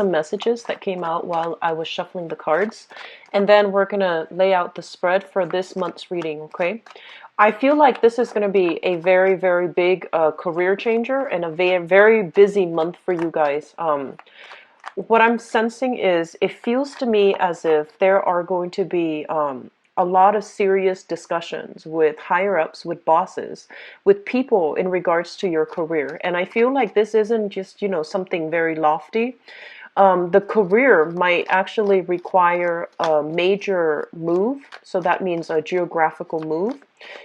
some messages that came out while I was shuffling the cards, and then we're gonna lay out the spread for this month's reading, okay? I feel like this is going to be a very, very big career changer and a very, very busy month for you guys. What I'm sensing is it feels to me as if there are going to be a lot of serious discussions with higher ups, with bosses, with people in regards to your career. And I feel like this isn't just, something very lofty. The career might actually require a major move. So that means a geographical move.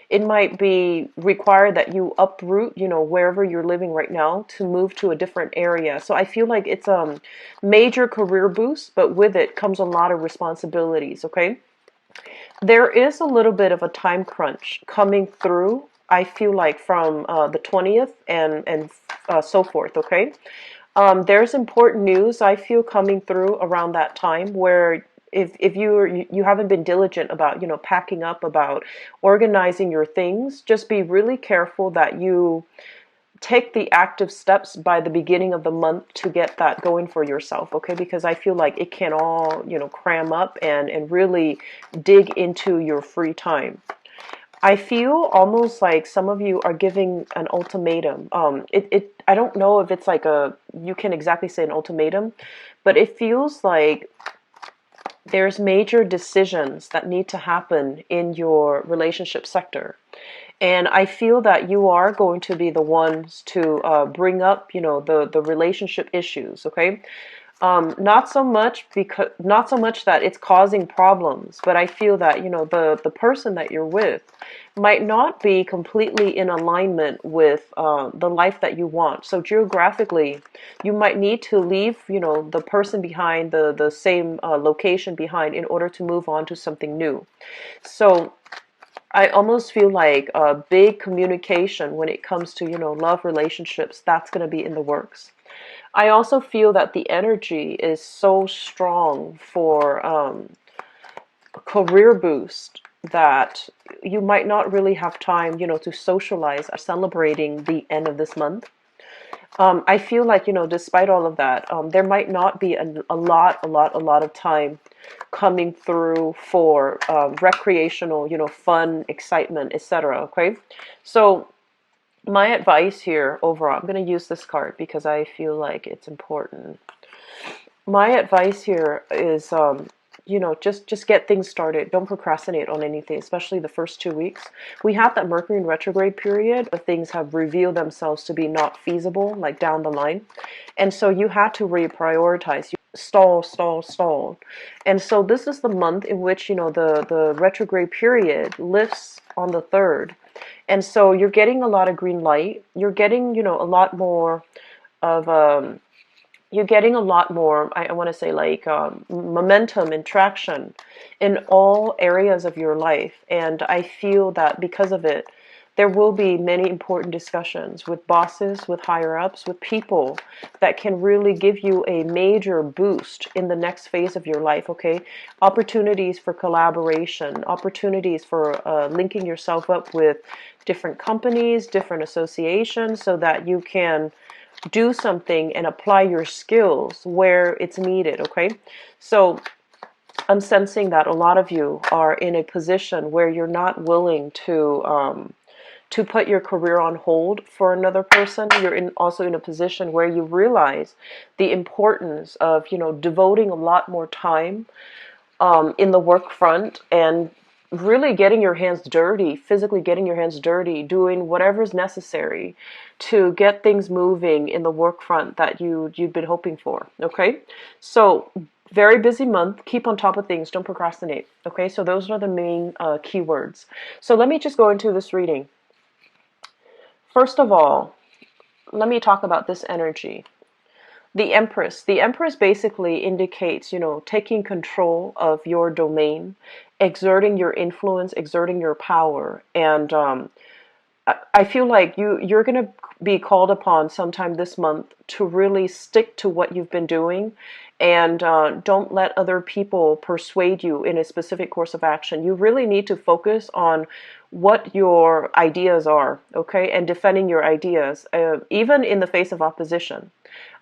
It might be required that you uproot, wherever you're living right now to move to a different area. So I feel like it's a major career boost, but with it comes a lot of responsibilities, okay? There is a little bit of a time crunch coming through, I feel like, from the 20th and so forth, okay? There's important news I feel coming through around that time where if you haven't been diligent about packing up, about organizing your things, just be really careful that you take the active steps by the beginning of the month to get that going for yourself, okay? Because I feel like it can all cram up and really dig into your free time. I feel almost like some of you are giving an ultimatum. I don't know if it's like you can exactly say an ultimatum, but it feels like there's major decisions that need to happen in your relationship sector. And I feel that you are going to be the ones to bring up, the relationship issues, okay? Not so much that it's causing problems, but I feel that the person that you're with might not be completely in alignment with the life that you want. So geographically, you might need to leave the person behind, the same location behind, in order to move on to something new. So I almost feel like a big communication when it comes to love relationships, that's going to be in the works. I also feel that the energy is so strong for career boost that you might not really have time, to socialize or celebrating the end of this month. I feel like, despite all of that, there might not be a lot of time coming through for recreational, fun, excitement, etc. Okay, so my advice here overall, I'm going to use this card because I feel like it's important. My advice here is, just get things started. Don't procrastinate on anything, especially the first 2 weeks. We have that Mercury in retrograde period where things have revealed themselves to be not feasible, like down the line. And so you had to reprioritize. You stall. And so this is the month in which, the retrograde period lifts on the 3rd. And so you're getting a lot of green light. You're getting, a lot more of you're getting a lot more, I want to say, like momentum and traction in all areas of your life. And I feel that because of it, there will be many important discussions with bosses, with higher ups, with people that can really give you a major boost in the next phase of your life, okay? Opportunities for collaboration, opportunities for linking yourself up with different companies, different associations, so that you can do something and apply your skills where it's needed, okay? So I'm sensing that a lot of you are in a position where you're not willing to put your career on hold for another person. You're also in a position where you realize the importance of, devoting a lot more time in the work front and really getting your hands dirty, physically getting your hands dirty, doing whatever's necessary to get things moving in the work front that you've been hoping for, okay? So very busy month. Keep on top of things. Don't procrastinate, okay? So those are the main keywords. So let me just go into this reading. First of all, let me talk about this energy. The Empress. The Empress basically indicates, taking control of your domain, exerting your influence, exerting your power, and I feel like you're going to be called upon sometime this month to really stick to what you've been doing, and don't let other people persuade you in a specific course of action. You really need to focus on what your ideas are, okay, and defending your ideas, even in the face of opposition.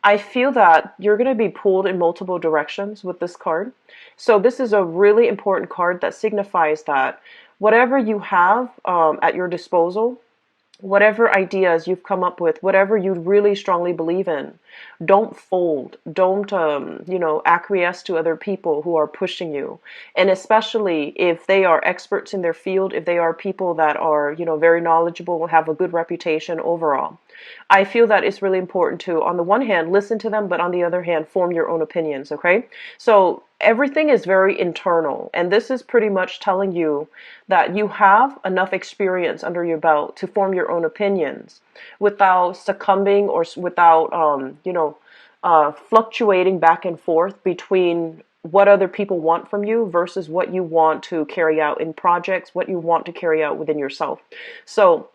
I feel that you're going to be pulled in multiple directions with this card. So this is a really important card that signifies that whatever you have at your disposal, whatever ideas you've come up with, whatever you really strongly believe in, don't fold. Don't, acquiesce to other people who are pushing you. And especially if they are experts in their field, if they are people that are, very knowledgeable, have a good reputation overall. I feel that it's really important to, on the one hand, listen to them, but on the other hand, form your own opinions, okay? So everything is very internal, and this is pretty much telling you that you have enough experience under your belt to form your own opinions without succumbing or without, fluctuating back and forth between what other people want from you versus what you want to carry out in projects, what you want to carry out within yourself. So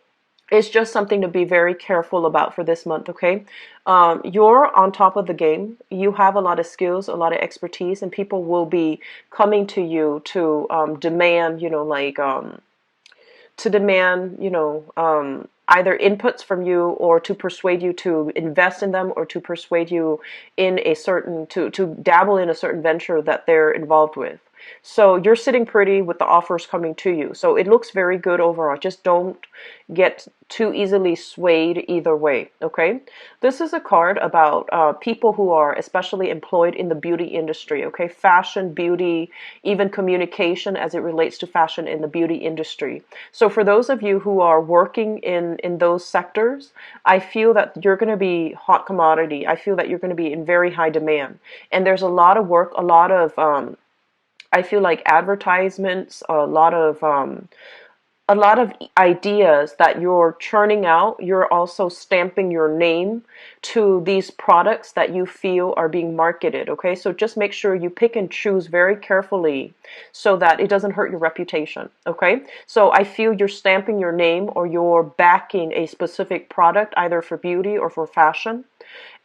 it's just something to be very careful about for this month, okay? You're on top of the game. You have a lot of skills, a lot of expertise, and people will be coming to you to demand, either inputs from you, or to persuade you to invest in them, or to persuade you in a certain, to dabble in a certain venture that they're involved with. So you're sitting pretty with the offers coming to you. So it looks very good overall. Just don't get too easily swayed either way, okay? This is a card about people who are especially employed in the beauty industry, okay? Fashion, beauty, even communication as it relates to fashion in the beauty industry. So for those of you who are working in those sectors, I feel that you're going to be hot commodity. I feel that you're going to be in very high demand. And there's a lot of work, a lot of I feel like advertisements, a lot of ideas that you're churning out. You're also stamping your name to these products that you feel are being marketed, okay? So just make sure you pick and choose very carefully so that it doesn't hurt your reputation, okay? So I feel you're stamping your name, or you're backing a specific product, either for beauty or for fashion,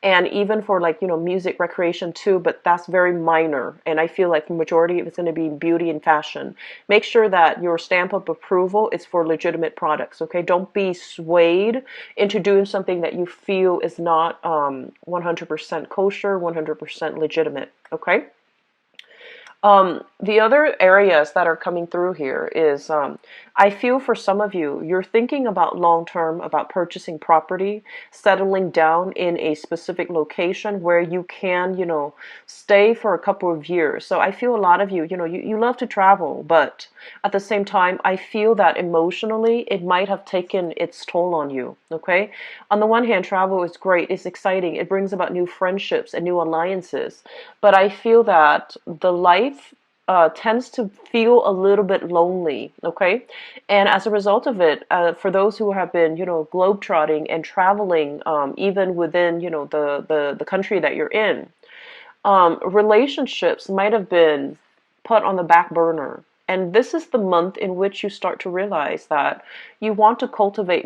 and even for, like, music, recreation too, but that's very minor. And I feel like the majority of it's going to be beauty and fashion. Make sure that your stamp of approval is for legitimate products, okay? Don't be swayed into doing something that you feel is not 100% kosher, 100% legitimate, okay? The other areas that are coming through here is, I feel for some of you, you're thinking about long term, about purchasing property, settling down in a specific location where you can, stay for a couple of years. So I feel a lot of you, you love to travel, but at the same time, I feel that emotionally it might have taken its toll on you, okay? On the one hand, travel is great, it's exciting, it brings about new friendships and new alliances, but I feel that the life tends to feel a little bit lonely, okay? And as a result of it, for those who have been, globetrotting and traveling, even within, the country that you're in, relationships might have been put on the back burner. And this is the month in which you start to realize that you want to cultivate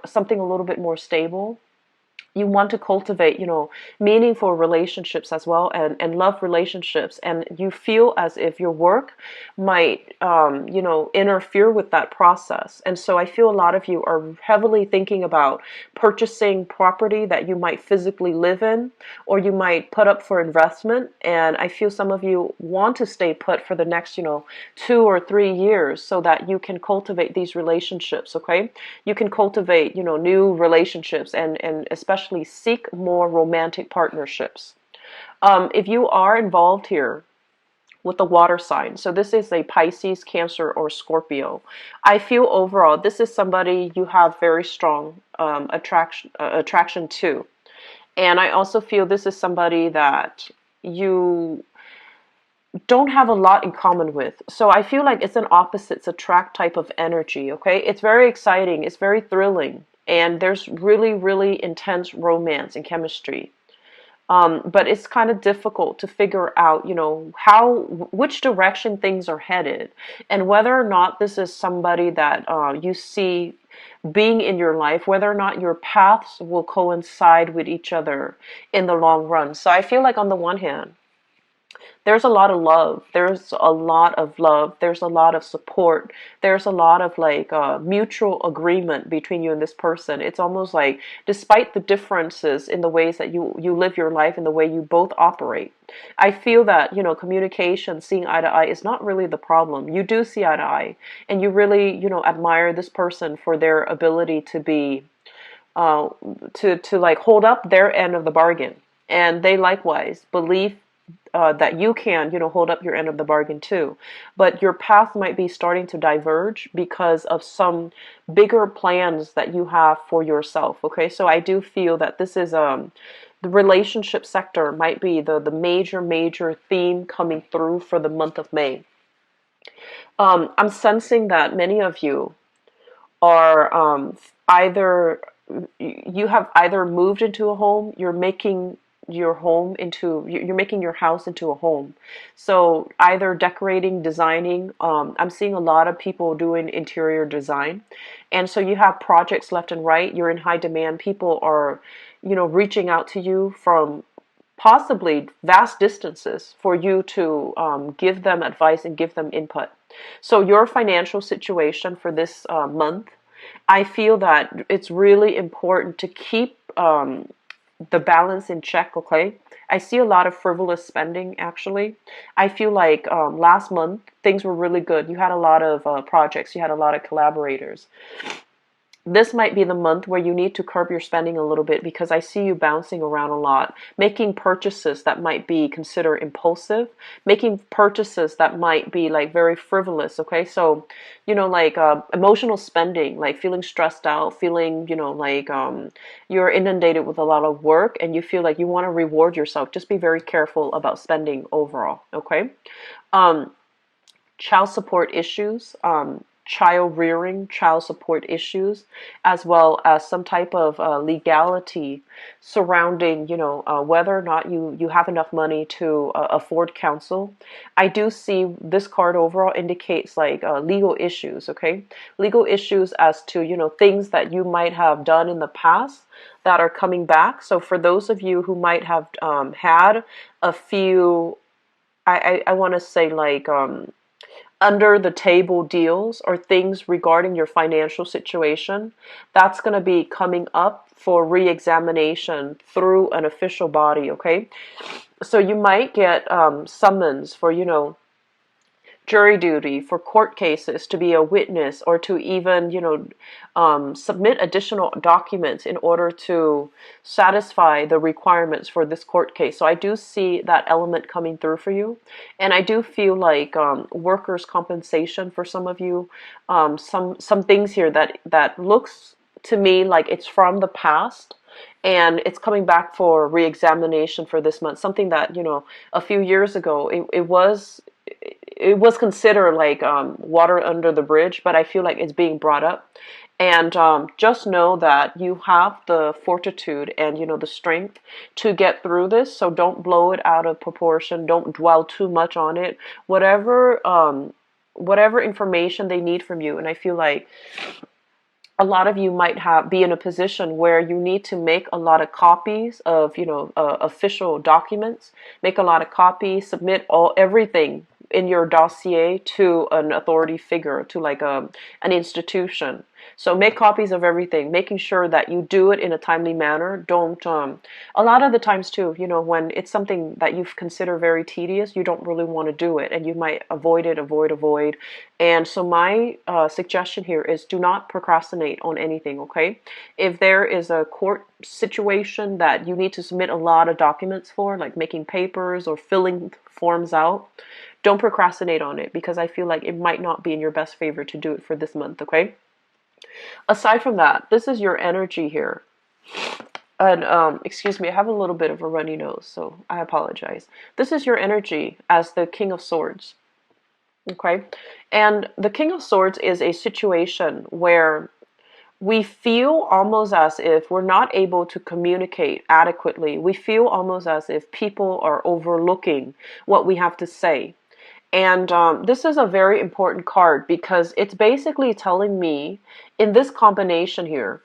something a little bit more stable. You want to cultivate, meaningful relationships as well, and love relationships. And you feel as if your work might, interfere with that process. And so I feel a lot of you are heavily thinking about purchasing property that you might physically live in, or you might put up for investment. And I feel some of you want to stay put for the next, 2 or 3 years so that you can cultivate these relationships, okay? You can cultivate, new relationships, and especially seek more romantic partnerships. If you are involved here with the water sign, so this is a Pisces, Cancer, or Scorpio, I feel overall this is somebody you have very strong attraction to. And I also feel this is somebody that you don't have a lot in common with. So I feel like it's an opposites attract type of energy, okay? It's very exciting, it's very thrilling, and there's really, really intense romance and chemistry. But it's kind of difficult to figure out, which direction things are headed, and whether or not this is somebody that you see being in your life, whether or not your paths will coincide with each other in the long run. So I feel like on the one hand, there's a lot of love. There's a lot of love. There's a lot of support. There's a lot of like mutual agreement between you and this person. It's almost like, despite the differences in the ways that you live your life and the way you both operate, I feel that, communication, seeing eye to eye is not really the problem. You do see eye to eye, and you really, admire this person for their ability to be, to like hold up their end of the bargain. And they likewise believe that you can, hold up your end of the bargain too. But your path might be starting to diverge because of some bigger plans that you have for yourself. Okay, so I do feel that this is the relationship sector might be the major theme coming through for the month of May. I'm sensing that many of you are either, you have either moved into a home, you're making you're making your house into a home. So either decorating, designing, I'm seeing a lot of people doing interior design. And so you have projects left and right, you're in high demand, people are, reaching out to you from possibly vast distances for you to give them advice and give them input. So your financial situation for this month, I feel that it's really important to keep the balance in check. Okay, I see a lot of frivolous spending. Actually, I feel like last month things were really good. You had a lot of projects, you had a lot of collaborators. This might be the month where you need to curb your spending a little bit, because I see you bouncing around a lot, making purchases that might be considered impulsive, making purchases that might be like very frivolous. Okay, so like emotional spending, like feeling stressed out, feeling like you're inundated with a lot of work and you feel like you want to reward yourself. Just be very careful about spending overall. Okay, child support issues, child rearing, child support issues, as well as some type of legality surrounding, whether or not you have enough money to afford counsel. I do see this card overall indicates like legal issues. Okay, legal issues as to things that you might have done in the past that are coming back. So for those of you who might have had a few, I want to say like under the table deals or things regarding your financial situation, that's going to be coming up for re-examination through an official body. Okay, so you might get summons for jury duty, for court cases, to be a witness, or to even submit additional documents in order to satisfy the requirements for this court case. So I do see that element coming through for you, and I do feel like workers' compensation for some of you, some things here that looks to me like it's from the past, and it's coming back for re-examination for this month. Something that a few years ago it was considered like water under the bridge, but I feel like it's being brought up. And just know that you have the fortitude and the strength to get through this. So don't blow it out of proportion. Don't dwell too much on it. Whatever information they need from you, and I feel like a lot of you might be in a position where you need to make a lot of copies of official documents, make a lot of copies, submit everything in your dossier to an authority figure, to like an institution. So make copies of everything, making sure that you do it in a timely manner. Don't, a lot of the times too, when it's something that you consider very tedious, you don't really want to do it, and you might avoid it, avoid. And so my suggestion here is do not procrastinate on anything, okay? If there is a court situation that you need to submit a lot of documents for, like making papers or filling forms out, don't procrastinate on it, because I feel like it might not be in your best favor to do it for this month, okay? Aside from that, this is your energy here. And excuse me, I have a little bit of a runny nose, so I apologize. This is your energy as the King of Swords, okay? And the King of Swords is a situation where we feel almost as if we're not able to communicate adequately. We feel almost as if people are overlooking what we have to say. And this is a very important card because it's basically telling me in this combination here,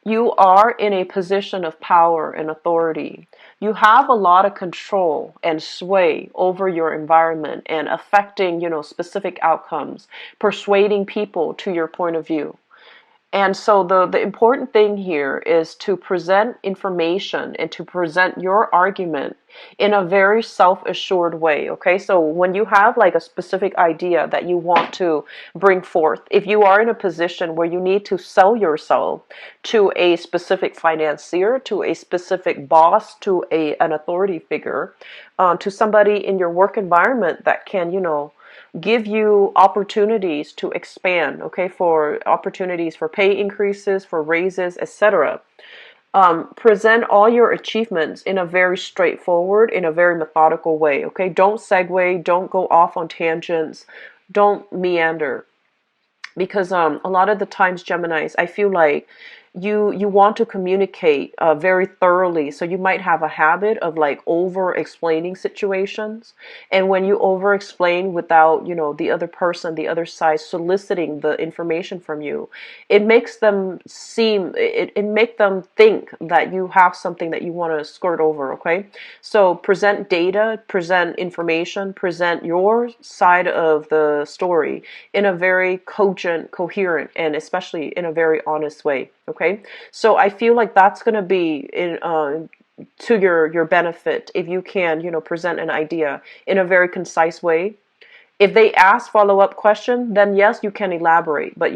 you are in a position of power and authority. You have a lot of control and sway over your environment and affecting, specific outcomes, persuading people to your point of view. And so the important thing here is to present information and to present your argument in a very self-assured way, okay? So when you have like a specific idea that you want to bring forth, if you are in a position where you need to sell yourself to a specific financier, to a specific boss, to an authority figure, to somebody in your work environment that can, give you opportunities to expand, okay, for opportunities for pay increases, for raises, etc. Present all your achievements in a very straightforward, in a very methodical way, okay? Don't segue, don't go off on tangents, don't meander. Because a lot of the times, Geminis, I feel like you want to communicate very thoroughly, so you might have a habit of like over explaining situations, and when you over explain without the other person, the other side soliciting the information from you, it makes them it make them think that you have something that you want to skirt over, okay? So present data, present information, present your side of the story in a very cogent, coherent, and especially in a very honest way. Okay, so I feel like that's going to be to your benefit if you can, present an idea in a very concise way. If they ask follow-up question, then yes, you can elaborate. But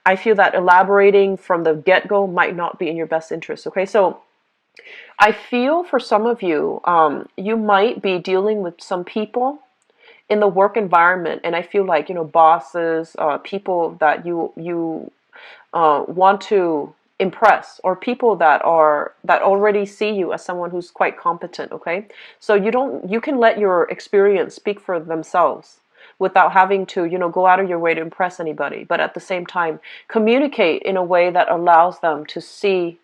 I feel that elaborating from the get-go might not be in your best interest. Okay, so I feel for some of you, you might be dealing with some people in the work environment, and I feel like bosses, people that you want to impress, or people that already see you as someone who's quite competent, okay? So you can let your experience speak for themselves without having to go out of your way to impress anybody, but at the same time communicate in a way that allows them to see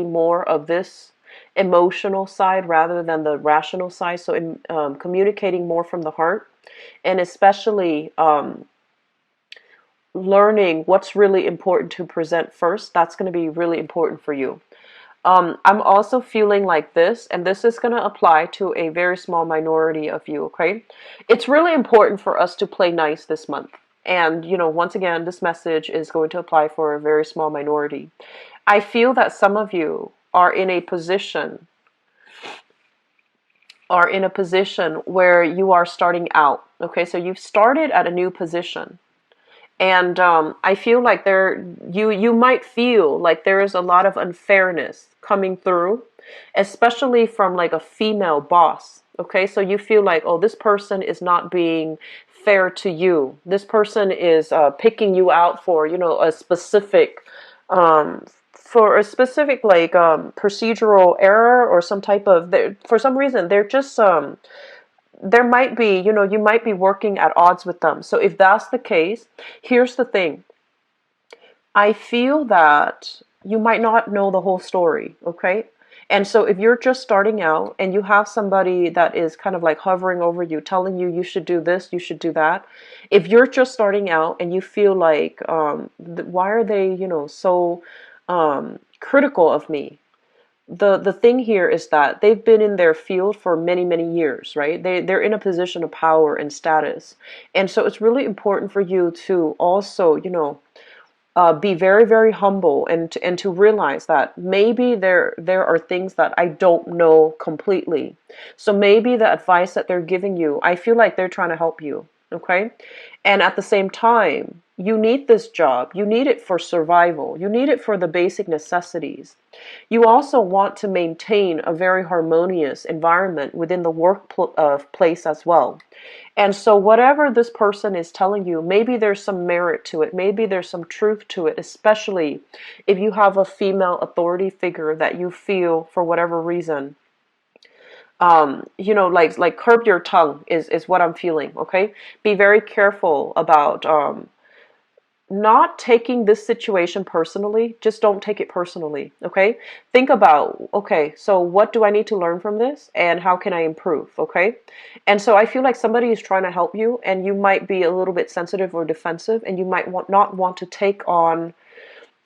more of this emotional side rather than the rational side. So communicating more from the heart, and especially learning what's really important to present first. That's going to be really important for you. I'm also feeling like this, and this is going to apply to a very small minority of you, okay? It's really important for us to play nice this month. And, once again, this message is going to apply for a very small minority. I feel that some of you are in a position where you are starting out, okay? So you've started at a new position. And I feel like you might feel like there is a lot of unfairness coming through, especially from like a female boss. Okay, so you feel like, oh, this person is not being fair to you. This person is picking you out for a specific like procedural error or some type of. For some reason they're just there might be, you might be working at odds with them. So if that's the case, here's the thing. I feel that you might not know the whole story, okay? And so if you're just starting out and you have somebody that is kind of like hovering over you, telling you should do this, you should do that. If you're just starting out and you feel like, why are they, so critical of me? The thing here is that they've been in their field for many, many years, right? They're in a position of power and status. And so it's really important for you to also, be very, very humble and to realize that maybe there are things that I don't know completely. So maybe the advice that they're giving you, I feel like they're trying to help you, okay? And at the same time, you need this job. You need it for survival. You need it for the basic necessities. You also want to maintain a very harmonious environment within the workplace as well. And so whatever this person is telling you, maybe there's some merit to it. Maybe there's some truth to it, especially if you have a female authority figure that you feel, for whatever reason, You know, like curb your tongue is what I'm feeling. Okay, be very careful about not taking this situation personally. Just don't take it personally. Okay, think about, okay, so what do I need to learn from this and how can I improve? Okay, and so I feel like somebody is trying to help you and you might be a little bit sensitive or defensive, and you might not want to take on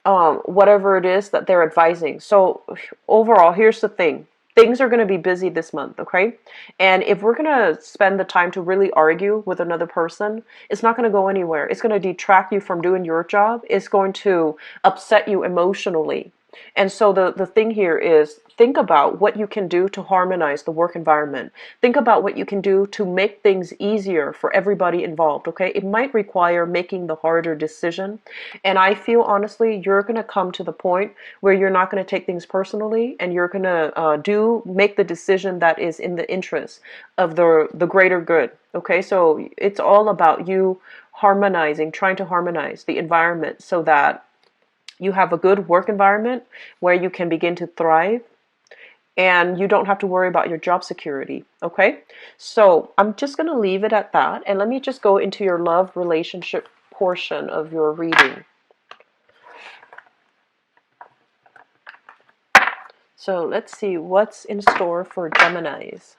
whatever it is that they're advising. So overall, here's the thing. Things are going to be busy this month, okay? And if we're going to spend the time to really argue with another person, it's not going to go anywhere. It's going to detract you from doing your job. It's going to upset you emotionally. And so the thing here is, think about what you can do to harmonize the work environment. Think about what you can do to make things easier for everybody involved, okay? It might require making the harder decision. And I feel honestly, you're going to come to the point where you're not going to take things personally, and you're going to make the decision that is in the interest of the greater good, okay? So it's all about you harmonizing, trying to harmonize the environment so that you have a good work environment where you can begin to thrive and you don't have to worry about your job security. Okay, so I'm just going to leave it at that, and let me just go into your love relationship portion of your reading. So let's see what's in store for Geminis.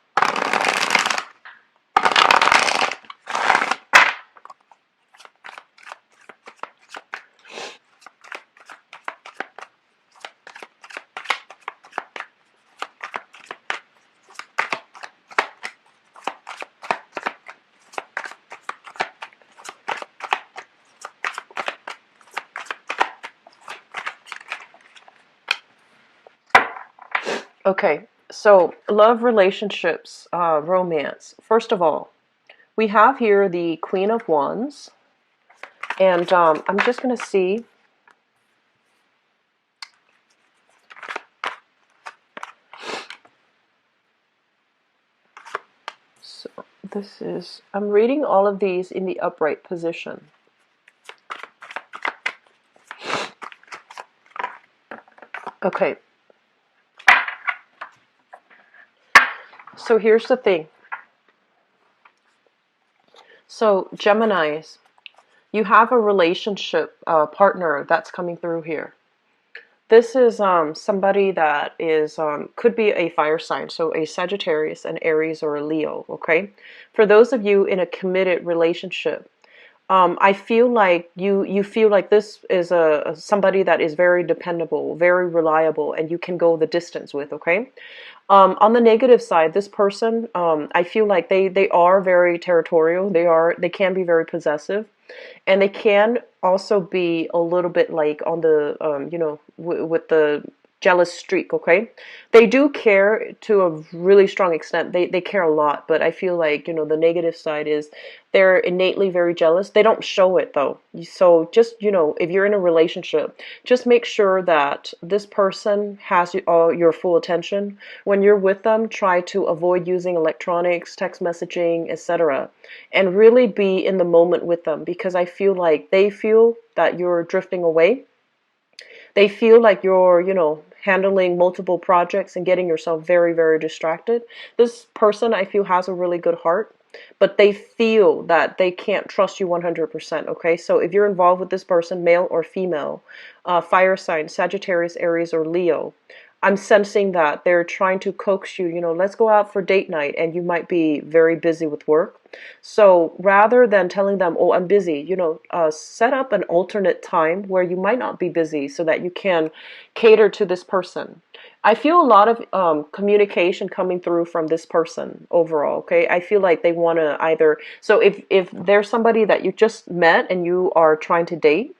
Okay, so love, relationships, romance. First of all, we have here the Queen of Wands, and I'm just going to see. So this is, I'm reading all of these in the upright position. Okay. So here's the thing. So Geminis, you have a relationship partner that's coming through here. This is somebody that is could be a fire sign, so a Sagittarius, an Aries, or a Leo. Okay, for those of you in a committed relationship, I feel like you feel like this is a somebody that is very dependable, very reliable, and you can go the distance with. Okay. On the negative side, this person, I feel like they are very territorial. They can be very possessive, and they can also be a little bit like on the with the jealous streak. Okay, they do care to a really strong extent. They care a lot, but I feel like the negative side is they're innately very jealous. They don't show it though. So just if you're in a relationship, just make sure that this person has all your full attention. When you're with them, try to avoid using electronics, text messaging, etc., and really be in the moment with them, because I feel like they feel that you're drifting away. They feel like you're, handling multiple projects and getting yourself very, very distracted. This person, I feel, has a really good heart, but they feel that they can't trust you 100%. Okay, so if you're involved with this person, male or female, fire sign, Sagittarius, Aries, or Leo, I'm sensing that they're trying to coax you, let's go out for date night, and you might be very busy with work. So rather than telling them, oh, I'm busy, set up an alternate time where you might not be busy so that you can cater to this person. I feel a lot of communication coming through from this person overall, okay? I feel like they want to either, so if there's somebody that you just met and you are trying to date,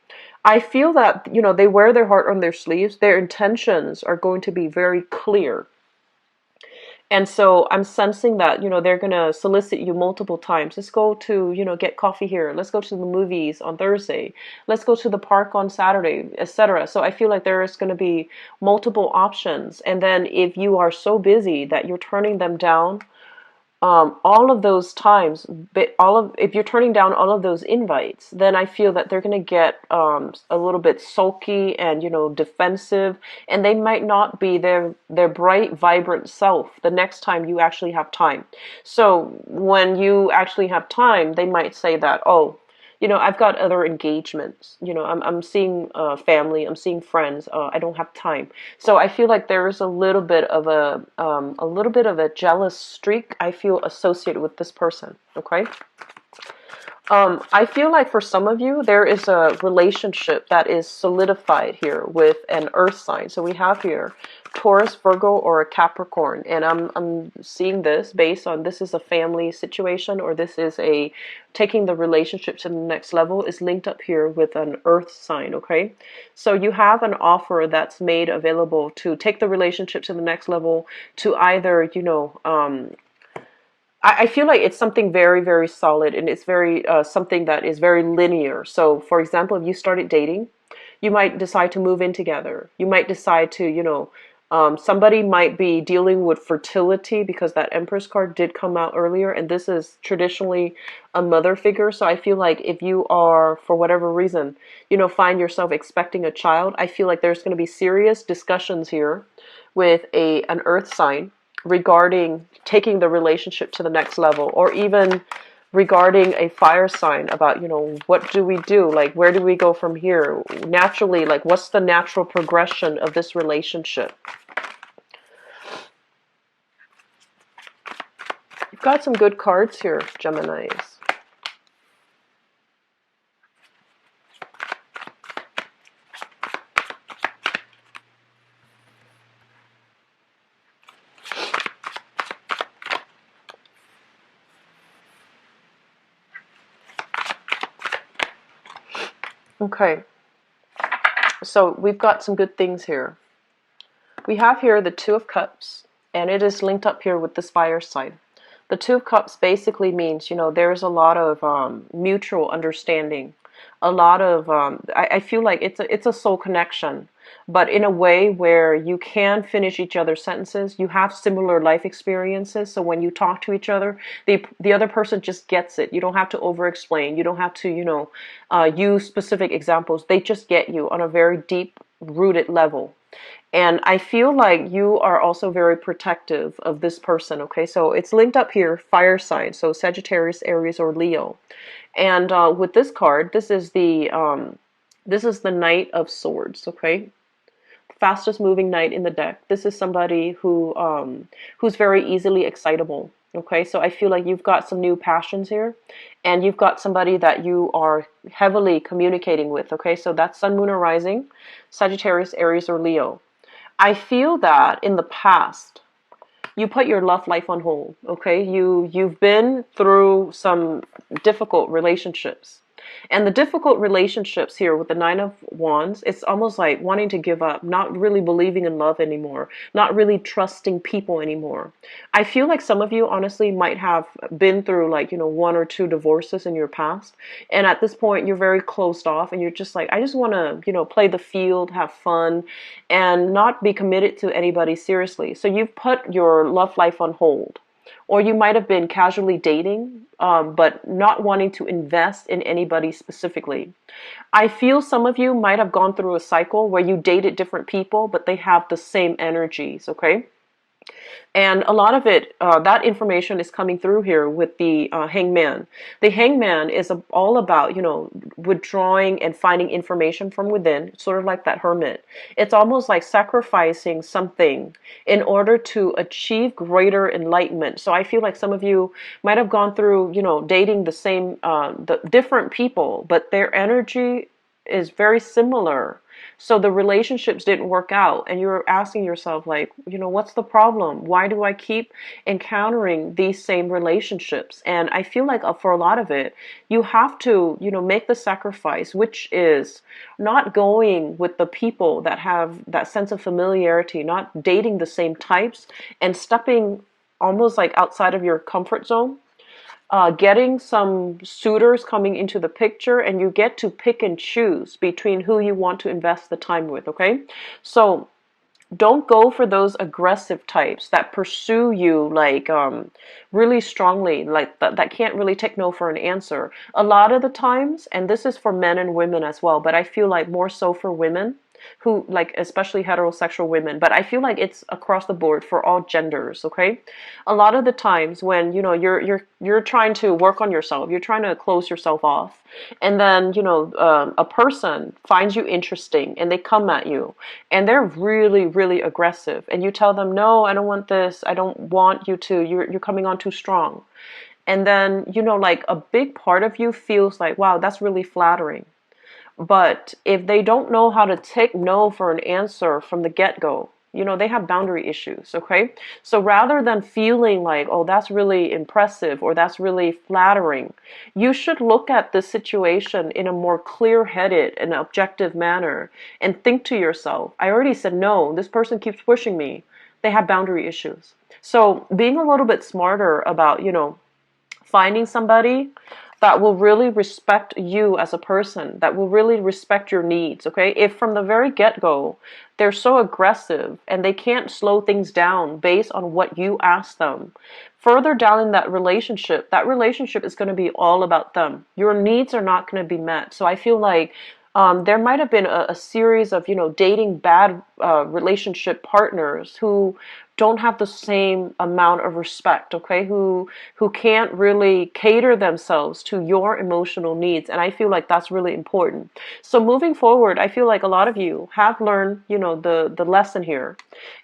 I feel that, they wear their heart on their sleeves. Their intentions are going to be very clear. And so I'm sensing that, they're going to solicit you multiple times. Let's go to, get coffee here. Let's go to the movies on Thursday. Let's go to the park on Saturday, etc. So I feel like there is going to be multiple options. And then if you are so busy that you're turning them down, all of those times, if you're turning down all of those invites, then I feel that they're going to get a little bit sulky and, defensive, and they might not be their bright, vibrant self the next time you actually have time. So when you actually have time, they might say that, oh, I've got other engagements. I'm seeing family, I'm seeing friends. I don't have time. So I feel like there's a little bit of a jealous streak I feel associated with this person. Okay. I feel like for some of you, there is a relationship that is solidified here with an earth sign. So we have here Taurus, Virgo, or a Capricorn. And I'm seeing this based on this is a family situation, or this is a taking the relationship to the next level is linked up here with an earth sign. Okay. So you have an offer that's made available to take the relationship to the next level, to either, I feel like it's something very, very solid, and it's very something that is very linear. So, for example, if you started dating, you might decide to move in together. You might decide to, somebody might be dealing with fertility because that Empress card did come out earlier, and this is traditionally a mother figure. So I feel like if you are, for whatever reason, find yourself expecting a child, I feel like there's going to be serious discussions here with an earth sign regarding taking the relationship to the next level, or even regarding a fire sign about, what do we do? Like, where do we go from here? Naturally, like, what's the natural progression of this relationship? You've got some good cards here, Geminis. Okay, so we've got some good things here. We have here the Two of Cups, and it is linked up here with this fire sign. The Two of Cups basically means, there's a lot of mutual understanding. A lot of, I feel like it's a soul connection, but in a way where you can finish each other's sentences. You have similar life experiences, so when you talk to each other, the other person just gets it. You don't have to over-explain. You don't have to, use specific examples. They just get you on a very deep-rooted level. And I feel like you are also very protective of this person, okay? So it's linked up here, fire sign, so Sagittarius, Aries, or Leo. And with this card, this is the Knight of Swords, okay? Fastest moving knight in the deck. This is somebody who's very easily excitable. Okay, so I feel like you've got some new passions here, and you've got somebody that you are heavily communicating with. Okay, so that's Sun, Moon, or Rising, Sagittarius, Aries, or Leo. I feel that in the past, you put your love life on hold. Okay, you've been through some difficult relationships. And the difficult relationships here with the Nine of Wands, it's almost like wanting to give up, not really believing in love anymore, not really trusting people anymore. I feel like some of you honestly might have been through like, one or two divorces in your past. And at this point, you're very closed off, and you're just like, I just want to, play the field, have fun, and not be committed to anybody seriously. So you've put your love life on hold. Or you might have been casually dating, but not wanting to invest in anybody specifically. I feel some of you might have gone through a cycle where you dated different people, but they have the same energies, okay? And a lot of it, that information is coming through here with the hangman. The hangman is all about, withdrawing and finding information from within, sort of like that hermit. It's almost like sacrificing something in order to achieve greater enlightenment. So I feel like some of you might have gone through, dating the different people, but their energy is very similar. So the relationships didn't work out, and you're asking yourself, like, what's the problem? Why do I keep encountering these same relationships? And I feel like for a lot of it, you have to, make the sacrifice, which is not going with the people that have that sense of familiarity, not dating the same types, and stepping almost like outside of your comfort zone. Getting some suitors coming into the picture, and you get to pick and choose between who you want to invest the time with, okay? So don't go for those aggressive types that pursue you like really strongly, like that can't really take no for an answer. A lot of the times, and this is for men and women as well, but I feel like more so for women who like, especially heterosexual women, but I feel like it's across the board for all genders, okay? A lot of the times when, you know, you're trying to work on yourself, you're trying to close yourself off, and then, you know, a person finds you interesting and they come at you and they're really, really aggressive, and you tell them, no, I don't want this, I don't want you to, you're coming on too strong. And then, you know, like a big part of you feels like, wow, that's really flattering. But if they don't know how to take no for an answer from the get-go, you know, they have boundary issues, okay? So rather than feeling like, oh, that's really impressive or that's really flattering, you should look at this situation in a more clear-headed and objective manner and think to yourself, I already said no, this person keeps pushing me. They have boundary issues. So being a little bit smarter about, you know, finding somebody that will really respect you as a person, that will really respect your needs, okay? If from the very get-go, they're so aggressive and they can't slow things down based on what you ask them, further down in that relationship is going to be all about them. Your needs are not going to be met. So I feel like there might have been a series of, you know, dating bad relationship partners who don't have the same amount of respect, okay? Who can't really cater themselves to your emotional needs, and I feel like that's really important. So moving forward, I feel like a lot of you have learned, you know, the lesson here,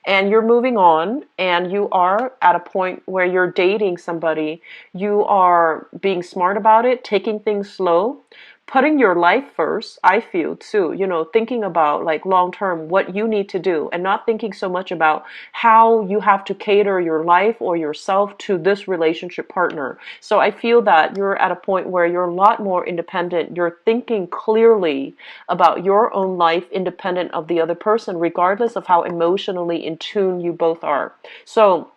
and you're moving on, and you are at a point where you're dating somebody. You are being smart about it, taking things slow, putting your life first, I feel too, you know, thinking about like long term what you need to do and not thinking so much about how you have to cater your life or yourself to this relationship partner. So I feel that you're at a point where you're a lot more independent. You're thinking clearly about your own life independent of the other person, regardless of how emotionally in tune you both are. So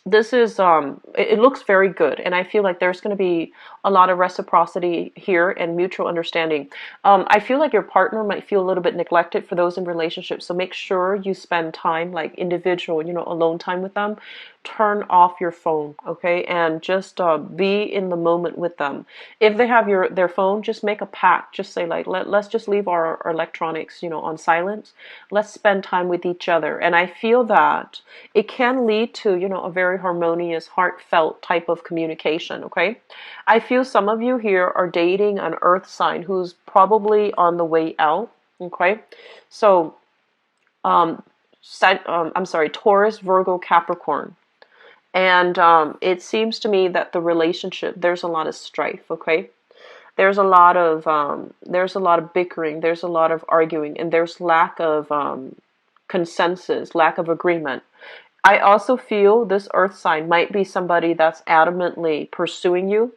this is it looks very good, and I feel like there's going to be a lot of reciprocity here and mutual understanding. I feel like your partner might feel a little bit neglected for those in relationships, so make sure you spend time like individual, you know, alone time with them. Turn off your phone, okay, and just be in the moment with them. If they have their phone, just make a pact. Just say like, let's just leave our electronics, you know, on silent. Let's spend time with each other. And I feel that it can lead to, you know, a very harmonious, heartfelt type of communication, okay? I feel some of you here are dating an earth sign who's probably on the way out, okay? So, I'm sorry, Taurus, Virgo, Capricorn. And it seems to me that the relationship, there's a lot of strife, okay? There's a lot of bickering, there's a lot of arguing, and there's lack of consensus, lack of agreement. I also feel this earth sign might be somebody that's adamantly pursuing you,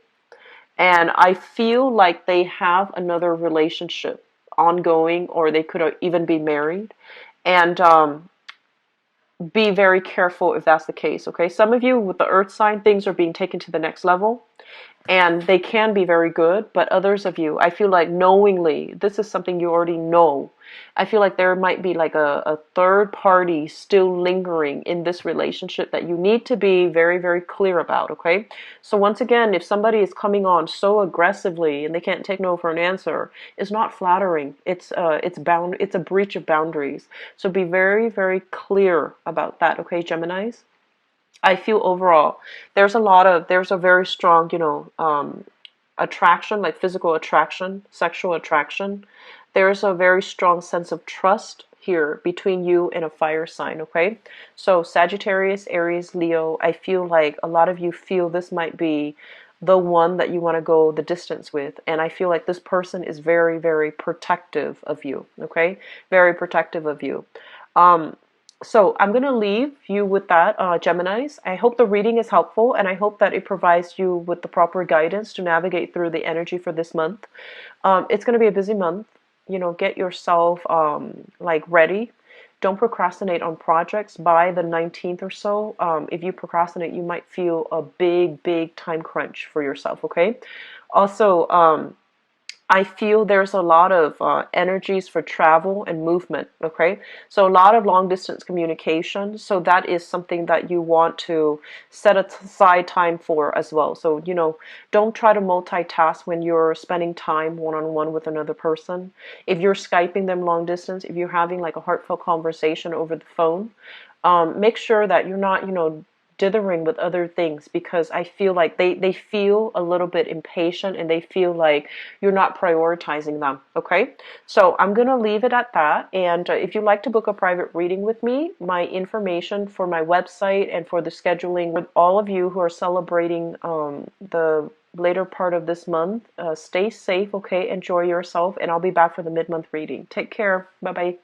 and I feel like they have another relationship ongoing, or they could even be married. And be very careful if that's the case, okay? Some of you with the earth sign, things are being taken to the next level, and they can be very good, but others of you, I feel like knowingly, this is something you already know. I feel like there might be like a third party still lingering in this relationship that you need to be very, very clear about, okay? So once again, if somebody is coming on so aggressively and they can't take no for an answer, it's not flattering. It's a breach of boundaries. So be very, very clear about that, okay, Geminis? I feel overall there's a very strong, you know, attraction, like physical attraction, sexual attraction. There's a very strong sense of trust here between you and a fire sign, okay? So Sagittarius, Aries, Leo, I feel like a lot of you feel this might be the one that you want to go the distance with. And I feel like this person is very, very protective of you, okay? Very protective of you. So I'm going to leave you with that, Geminis. I hope the reading is helpful, and I hope that it provides you with the proper guidance to navigate through the energy for this month. It's going to be a busy month. You know, get yourself like ready. Don't procrastinate on projects by the 19th or so. If you procrastinate, you might feel a big, big time crunch for yourself, okay? Also, I feel there's a lot of energies for travel and movement, okay? So a lot of long distance communication. So that is something that you want to set aside time for as well. So, don't try to multitask when you're spending time one-on-one with another person. If you're Skyping them long distance, if you're having like a heartfelt conversation over the phone, make sure that you're not, dithering with other things, because I feel like they feel a little bit impatient and they feel like you're not prioritizing them. Okay, so I'm gonna leave it at that. And if you'd like to book a private reading with me, my information for my website and for the scheduling with all of you who are celebrating the later part of this month, stay safe. Okay, enjoy yourself, and I'll be back for the mid-month reading. Take care. Bye bye.